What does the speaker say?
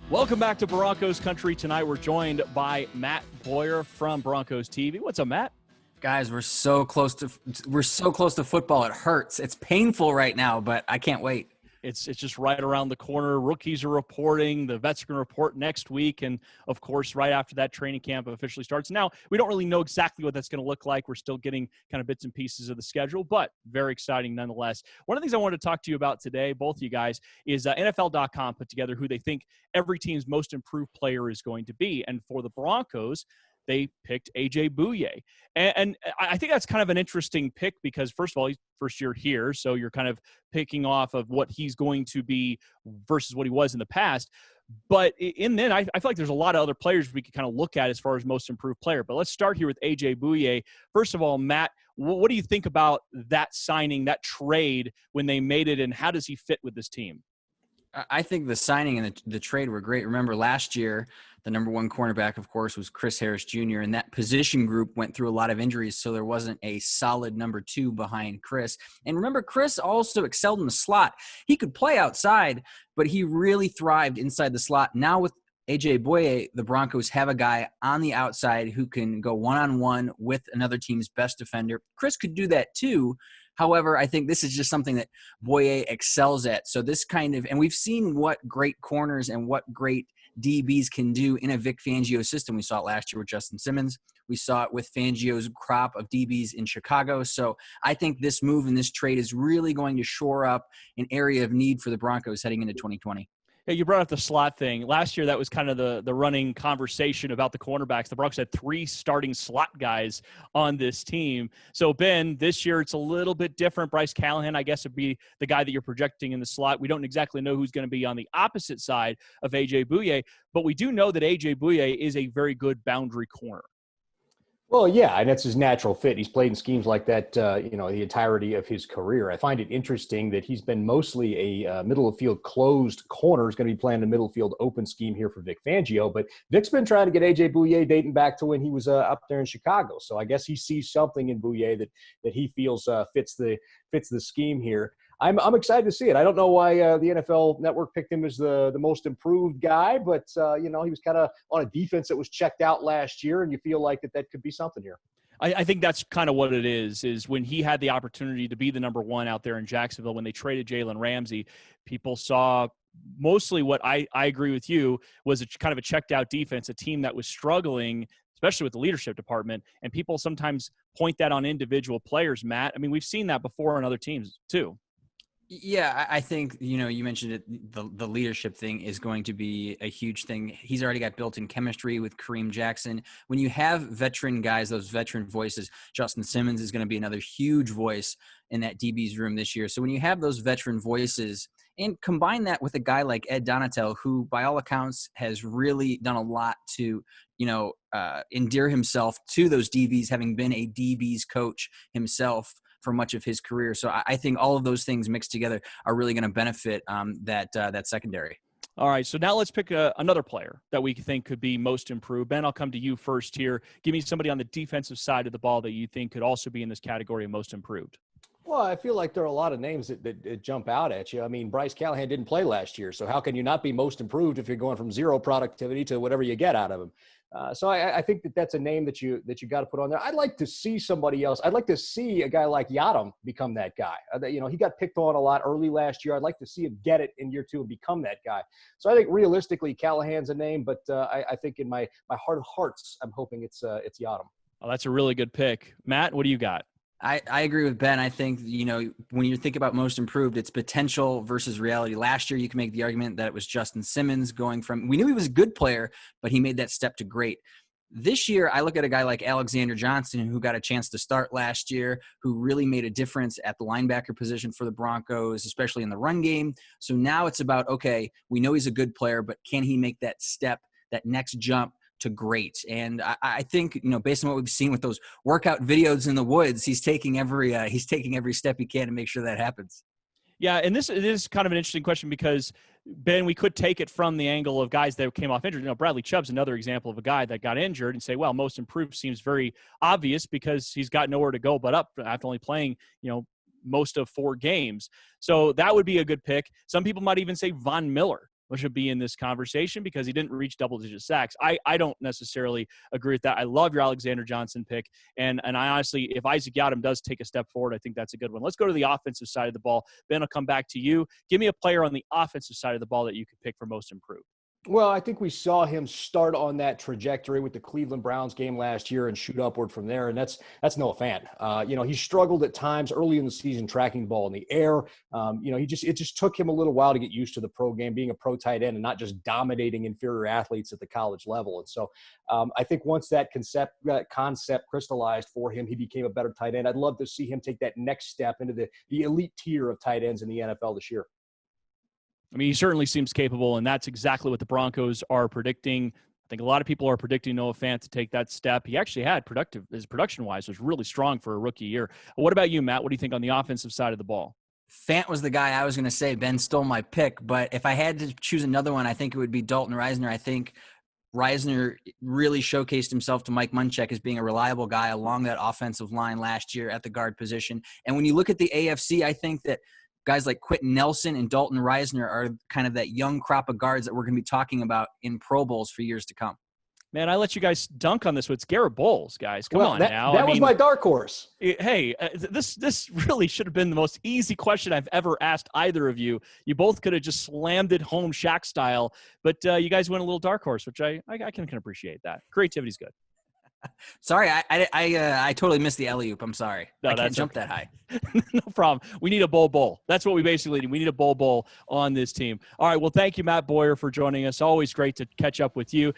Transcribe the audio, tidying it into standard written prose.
Welcome back to Broncos Country Tonight. We're joined by Matt Boyer from Broncos TV. What's up, Matt? Guys, we're so close to football. It hurts. It's painful right now, but I can't wait. It's just right around the corner. Rookies are reporting. The vets are going to report next week. And, of course, right after that, training camp officially starts. Now, we don't really know exactly what that's going to look like. We're still getting kind of bits and pieces of the schedule, but very exciting nonetheless. One of the things I wanted to talk to you about today, both of you guys, is NFL.com put together who they think every team's most improved player is going to be. And for the Broncos, they picked Aj Bouye. And I think that's kind of an interesting pick because, first of all, he's first year here, so you're kind of picking off of what he's going to be versus what he was in the past. But in then, I feel like there's a lot of other players we could kind of look at as far as most improved player. But let's start here with Aj Bouye. First of all, Matt, what do you think about that signing, that trade, when they made it, and how does he fit with this team? I think the signing and the trade were great. Remember last year, the number one cornerback, of course, was Chris Harris Jr., and that position group went through a lot of injuries, so there wasn't a solid number two behind Chris. And remember, Chris also excelled in the slot. He could play outside, but he really thrived inside the slot. Now with Aj Bouye, the Broncos have a guy on the outside who can go one-on-one with another team's best defender. Chris could do that too. However, I think this is just something that Bouye excels at. So this kind of – and we've seen what great corners and what great DBs can do in a Vic Fangio system. We saw it last year with Justin Simmons. We saw it with Fangio's crop of DBs in Chicago. So I think this move and this trade is really going to shore up an area of need for the Broncos heading into 2020. Yeah, you brought up the slot thing. Last year, that was kind of the running conversation about the cornerbacks. The Broncos had 3 starting slot guys on this team. So, Ben, this year it's a little bit different. Bryce Callahan, I guess, would be the guy that you're projecting in the slot. We don't exactly know who's going to be on the opposite side of Aj Bouye, but we do know that Aj Bouye is a very good boundary corner. Well, yeah, and that's his natural fit. He's played in schemes like that, the entirety of his career. I find it interesting that he's been mostly a middle of field closed corner. He's going to be playing the middle field open scheme here for Vic Fangio. But Vic's been trying to get Aj Bouye dating back to when he was up there in Chicago. So I guess he sees something in Bouye that he feels fits the scheme here. I'm excited to see it. I don't know why the NFL Network picked him as the most improved guy, but, he was kind of on a defense that was checked out last year, and you feel like that could be something here. I think that's kind of what it is when he had the opportunity to be the number one out there in Jacksonville when they traded Jalen Ramsey, people saw mostly what I agree with you was kind of a checked out defense, a team that was struggling, especially with the leadership department, and people sometimes point that on individual players, Matt. I mean, we've seen that before on other teams too. Yeah, I think, you mentioned it, the leadership thing is going to be a huge thing. He's already got built-in chemistry with Kareem Jackson. When you have veteran guys, those veteran voices, Justin Simmons is going to be another huge voice in that DB's room this year. So when you have those veteran voices and combine that with a guy like Ed Donatel, who by all accounts has really done a lot to, endear himself to those DBs, having been a DB's coach himself for much of his career. So I think all of those things mixed together are really going to benefit that secondary. All right, so now let's pick another player that we think could be most improved. Ben, I'll come to you first here. Give me somebody on the defensive side of the ball that you think could also be in this category of most improved. Well, I feel like there are a lot of names that jump out at you. I mean, Bryce Callahan didn't play last year, so how can you not be most improved if you're going from zero productivity to whatever you get out of him? So I think that's a name that you got to put on there. I'd like to see somebody else. I'd like to see a guy like Yadam become that guy. He got picked on a lot early last year. I'd like to see him get it in year 2 and become that guy. So I think realistically, Callahan's a name, but I think in my heart of hearts, I'm hoping it's Yadam. Oh, that's a really good pick. Matt, what do you got? I agree with Ben. I think, when you think about most improved, it's potential versus reality. Last year, you can make the argument that it was Justin Simmons we knew he was a good player, but he made that step to great. This year, I look at a guy like Alexander Johnson, who got a chance to start last year, who really made a difference at the linebacker position for the Broncos, especially in the run game. So now it's about, okay, we know he's a good player, but can he make that step, that next jump to great? And I think, based on what we've seen with those workout videos in the woods, he's taking every step he can to make sure that happens. Yeah, and it is kind of an interesting question because, Ben, we could take it from the angle of guys that came off injured. Bradley Chubb's another example of a guy that got injured and say, well, most improved seems very obvious because he's got nowhere to go but up after only playing, most of 4 games. So that would be a good pick. Some people might even say Von Miller should be in this conversation because he didn't reach double-digit sacks. I don't necessarily agree with that. I love your Alexander Johnson pick, and I honestly, if Isaac Yiadom does take a step forward, I think that's a good one. Let's go to the offensive side of the ball. Ben, I'll come back to you. Give me a player on the offensive side of the ball that you could pick for most improved. Well, I think we saw him start on that trajectory with the Cleveland Browns game last year and shoot upward from there. And that's Noah Fant. He struggled at times early in the season tracking the ball in the air. It just took him a little while to get used to the pro game, being a pro tight end and not just dominating inferior athletes at the college level. And so I think once that concept crystallized for him, he became a better tight end. I'd love to see him take that next step into the elite tier of tight ends in the NFL this year. I mean, he certainly seems capable, and that's exactly what the Broncos are predicting. I think a lot of people are predicting Noah Fant to take that step. He actually had his production-wise was really strong for a rookie year. What about you, Matt? What do you think on the offensive side of the ball? Fant was the guy I was going to say. Ben stole my pick, but if I had to choose another one, I think it would be Dalton Risner. I think Risner really showcased himself to Mike Munchak as being a reliable guy along that offensive line last year at the guard position. And when you look at the AFC, I think that guys like Quentin Nelson and Dalton Risner are kind of that young crop of guards that we're going to be talking about in Pro Bowls for years to come. Man, I let you guys dunk on this. It's Garrett Bowles, guys. Come on now. That was my dark horse. Hey, this really should have been the most easy question I've ever asked either of you. You both could have just slammed it home Shaq style, but you guys went a little dark horse, which I can appreciate that. Creativity's good. Sorry, I totally missed the alley-oop. I'm sorry. No, I can't jump that high. No problem. We need a bowl. That's what we basically need. We need a bowl on this team. All right, well, thank you, Matt Bouye, for joining us. Always great to catch up with you.